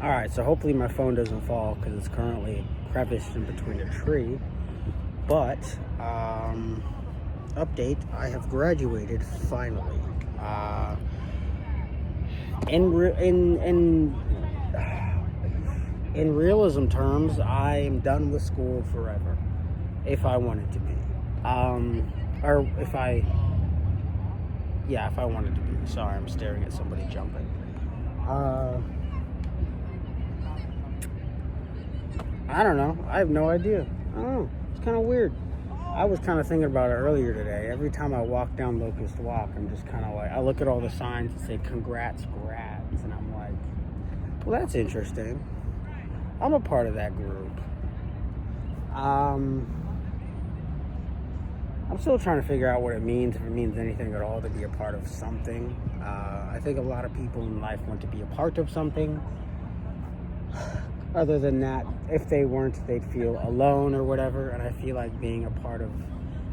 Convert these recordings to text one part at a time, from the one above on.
Alright, so hopefully my phone doesn't fall because it's currently creviced in between a tree. But, update, I have graduated finally. In realism terms, I am done with school forever. If I wanted to be. If I wanted to be. Sorry, I'm staring at somebody jumping. I don't know. I have no idea. I don't know. It's kind of weird. I was kind of thinking about it earlier today. Every time I walk down Locust Walk, I'm just kind of like, I look at all the signs that say congrats grads, and I'm like, well, that's interesting. I'm a part of that group. I'm still trying to figure out what it means, if it means anything at all to be a part of something. I think a lot of people in life want to be a part of something. Other than that, if they weren't, they'd feel alone or whatever. And I feel like being a part of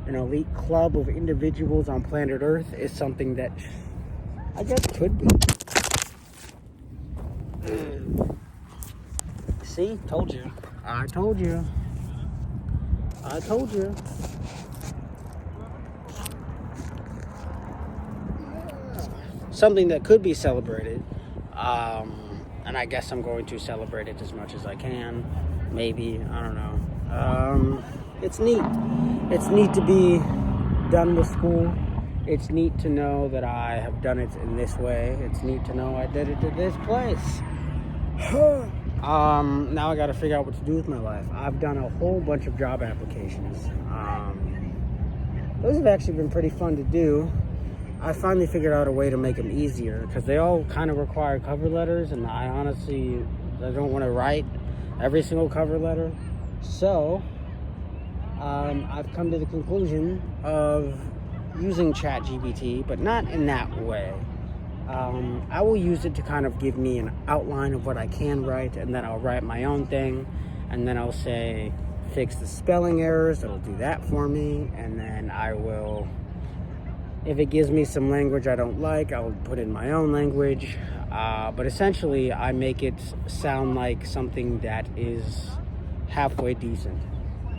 an elite club of individuals on planet Earth is something that I guess could be. See? Told you. I told you. I told you. Something that could be celebrated. And I guess I'm going to celebrate it as much as I can. Maybe. I don't know. It's neat. It's neat to be done with school. It's neat to know that I have done it in this way. It's neat to know I did it to this place. Now I got to figure out what to do with my life. I've done a whole bunch of job applications. Those have actually been pretty fun to do. I finally figured out a way to make them easier because they all kind of require cover letters, and I don't want to write every single cover letter. So I've come to the conclusion of using ChatGPT, but not in that way. I will use it to kind of give me an outline of what I can write, and then I'll write my own thing, and then I'll say fix the spelling errors. It'll do that for me, and then I will, if it gives me some language I don't like, I'll put in my own language. But essentially, I make it sound like something that is halfway decent.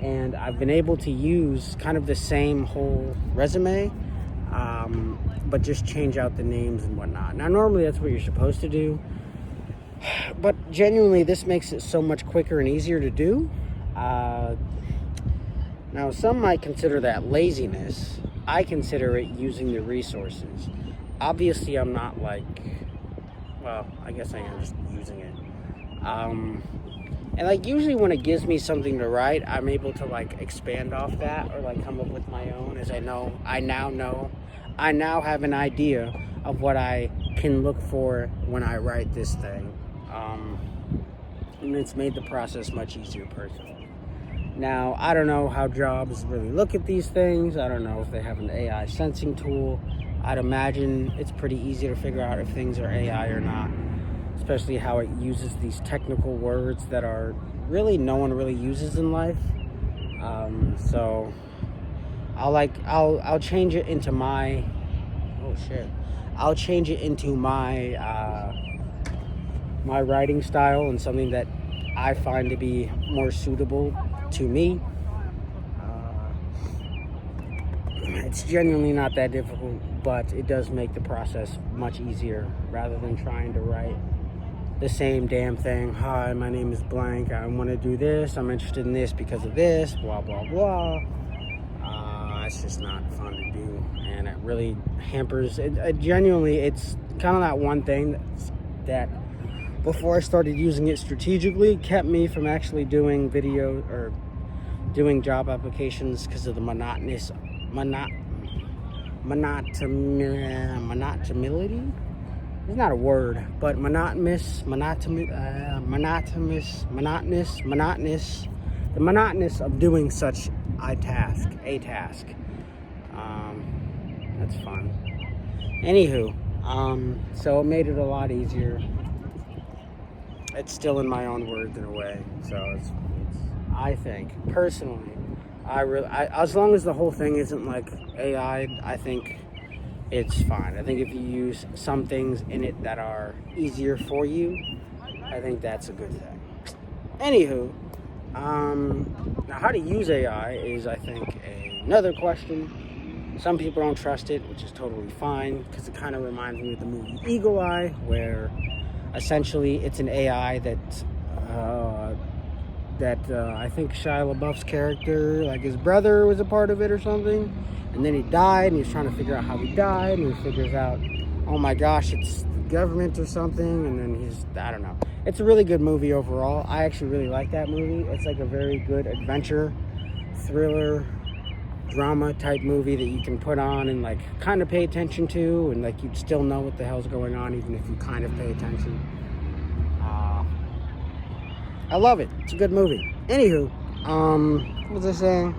And I've been able to use kind of the same whole resume, but just change out the names and whatnot. Now, normally that's what you're supposed to do. But genuinely, this makes it so much quicker and easier to do. Now, some might consider that laziness. I consider it using the resources. Obviously, I'm not like, well, I guess I am just using it. And like usually when it gives me something to write, I'm able to like expand off that or like come up with my own, as I now have an idea of what I can look for when I write this thing. And it's made the process much easier personally. Now, I don't know how jobs really look at these things. I don't know if they have an AI sensing tool. I'd imagine it's pretty easy to figure out if things are AI or not, especially how it uses these technical words that are really no one really uses in life. So I'll change it into my, I'll change it into my my writing style and something that I find to be more suitable to me. It's genuinely not that difficult, but it does make the process much easier rather than trying to write the same damn thing. Hi, my name is blank. I want to do this. I'm interested in this because of this, blah, blah, blah. It's just not fun to do, and it really hampers it. Genuinely, it's kind of that one thing that before I started using it strategically kept me from actually doing video or doing job applications because of the monotonility. It's not a word, but monotonous. The monotonous of doing such a task. That's fun. Anywho, so it made it a lot easier. It's still in my own words in a way, so it's I think personally, as long as the whole thing isn't like AI, I think it's fine. I think if you use some things in it that are easier for you, I think that's a good thing. Anywho, now how to use AI is, I think, another question. Some people don't trust it, which is totally fine, because it kind of reminds me of the movie Eagle Eye, where essentially it's an AI that I think Shia LaBeouf's character, like his brother was a part of it or something, and then he died, and he's trying to figure out how he died, and he figures out, oh my gosh, it's the government or something, and then I don't know. It's a really good movie overall. I actually really like that movie. It's like a very good adventure, thriller, drama type movie that you can put on and like kind of pay attention to, and like you'd still know what the hell's going on even if you kind of pay attention. I love it. It's a good movie. Anywho, what was I saying?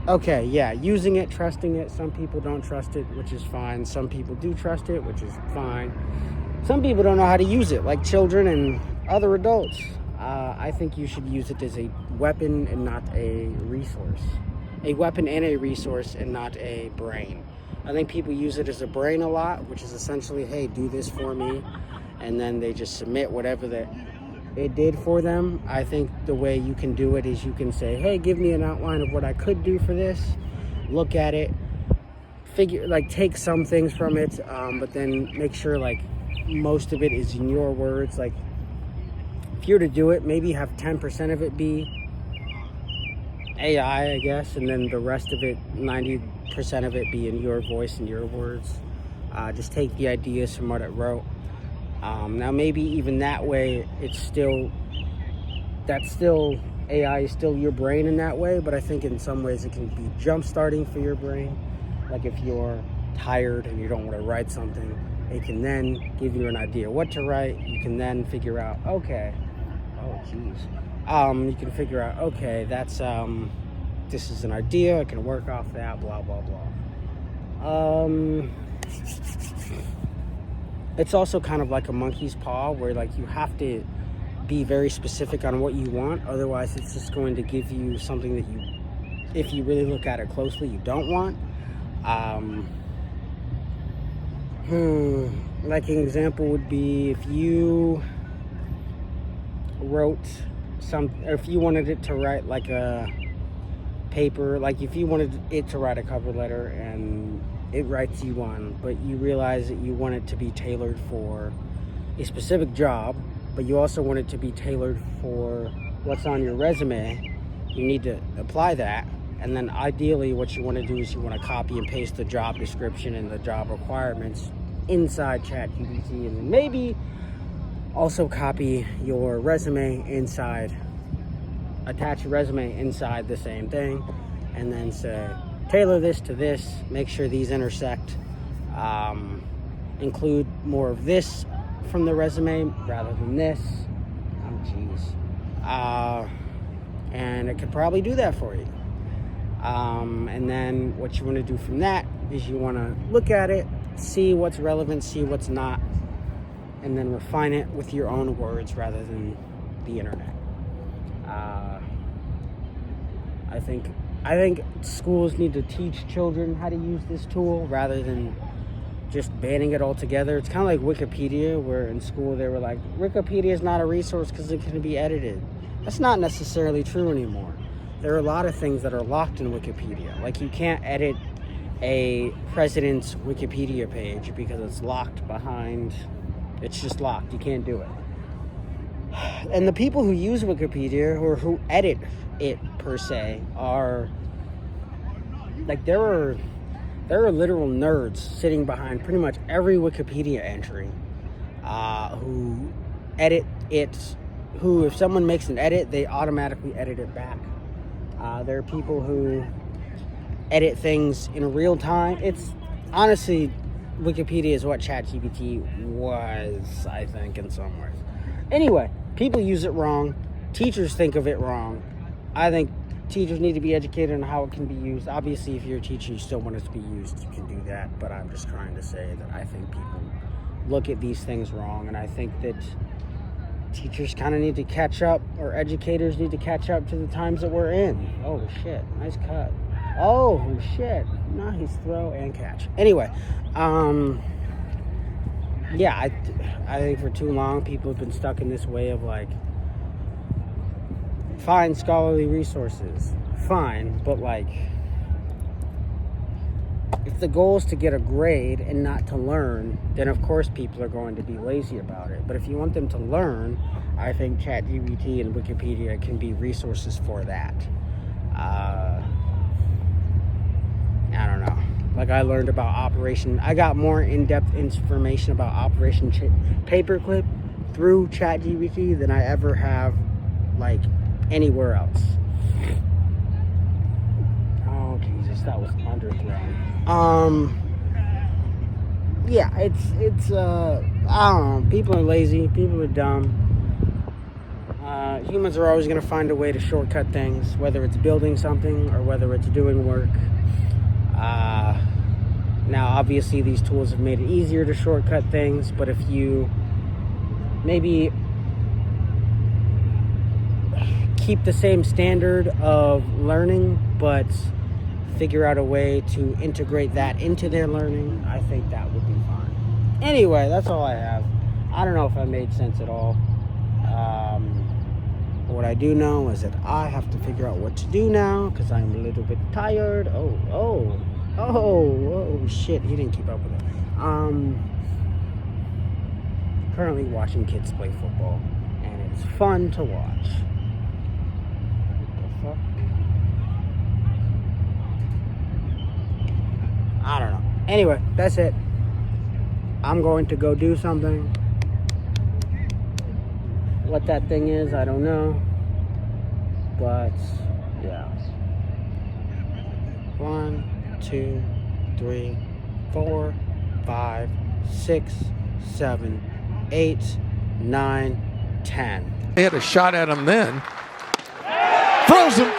Okay, yeah, using it, trusting it. Some people don't trust it, which is fine. Some people do trust it, which is fine. Some people don't know how to use it, like children and other adults. I think you should use it as a weapon and not a resource. A weapon and a resource and not a brain. I think people use it as a brain a lot, which is essentially, hey, do this for me. And then they just submit whatever it did for them. I think the way you can do it is you can say, hey, give me an outline of what I could do for this. Look at it. Take some things from it, but then make sure, like, most of it is in your words. Like, if you're to do it, maybe have 10% of it be AI, I guess, and then the rest of it, 90% of it be in your voice and your words. Just take the ideas from what it wrote. Now maybe even that way, AI is still your brain in that way, but I think in some ways it can be jump starting for your brain. Like if you're tired and you don't want to write something, it can then give you an idea what to write. You can then figure out, okay, you can figure out, okay, that's, this is an idea, I can work off that, blah, blah, blah. It's also kind of like a monkey's paw, where like you have to be very specific on what you want. Otherwise, it's just going to give you something that you, if you really look at it closely, you don't want. Like an example would be if you wrote or if you wanted it to write like a paper, like if you wanted it to write a cover letter and it writes you one, but you realize that you want it to be tailored for a specific job, but you also want it to be tailored for what's on your resume, you need to apply that. And then ideally what you want to do is you want to copy and paste the job description and the job requirements inside ChatGPT, and maybe also copy your resume inside, attach your resume inside the same thing, and then say, tailor this to this, make sure these intersect, include more of this from the resume rather than this. And it could probably do that for you. And then what you want to do from that is you want to look at it, see what's relevant, see what's not, and then refine it with your own words rather than the internet. I think schools need to teach children how to use this tool rather than just banning it altogether. It's kind of like Wikipedia, where in school they were like, Wikipedia is not a resource because it can be edited. That's not necessarily true anymore. There are a lot of things that are locked in Wikipedia. Like you can't edit a president's Wikipedia page because it's locked behind, it's just locked. You can't do it. And the people who use Wikipedia or who edit it per se are like, there are literal nerds sitting behind pretty much every Wikipedia entry who edit it, who if someone makes an edit, they automatically edit it back. There are people who edit things in real time. It's honestly, Wikipedia is what ChatGPT was, I think, in some ways. Anyway, people use it wrong. Teachers think of it wrong. I think teachers need to be educated on how it can be used. Obviously, if you're a teacher, you still want it to be used, you can do that. But I'm just trying to say that I think people look at these things wrong. And I think that teachers kind of need to catch up, or educators need to catch up to the times that we're in. Oh, shit. Nice cut. Oh, shit. Nice throw and catch. Anyway, yeah, I think for too long people have been stuck in this way of like, find scholarly resources, fine, but like, if the goal is to get a grade and not to learn, then of course people are going to be lazy about it. But if you want them to learn, I think ChatGPT and Wikipedia can be resources for that. I don't know. Like, I learned about I got more in-depth information about Operation Paperclip through ChatGPT than I ever have, like, anywhere else. Oh, Jesus, that was underthrown. Yeah, it's, I don't know. People are lazy. People are dumb. Humans are always going to find a way to shortcut things, whether it's building something or whether it's doing work. Now, obviously, these tools have made it easier to shortcut things, but if you maybe keep the same standard of learning, but figure out a way to integrate that into their learning, I think that would be fine. Anyway, that's all I have. I don't know if I made sense at all. What I do know is that I have to figure out what to do now because I'm a little bit tired. Oh, shit, he didn't keep up with it. Currently watching kids play football, and it's fun to watch. What the fuck? I don't know. Anyway, that's it. I'm going to go do something. What that thing is, I don't know. But, yeah. 1, 2, 3, 4, 5, 6, 7, 8, 9, 10. They had a shot at him then. Throws him.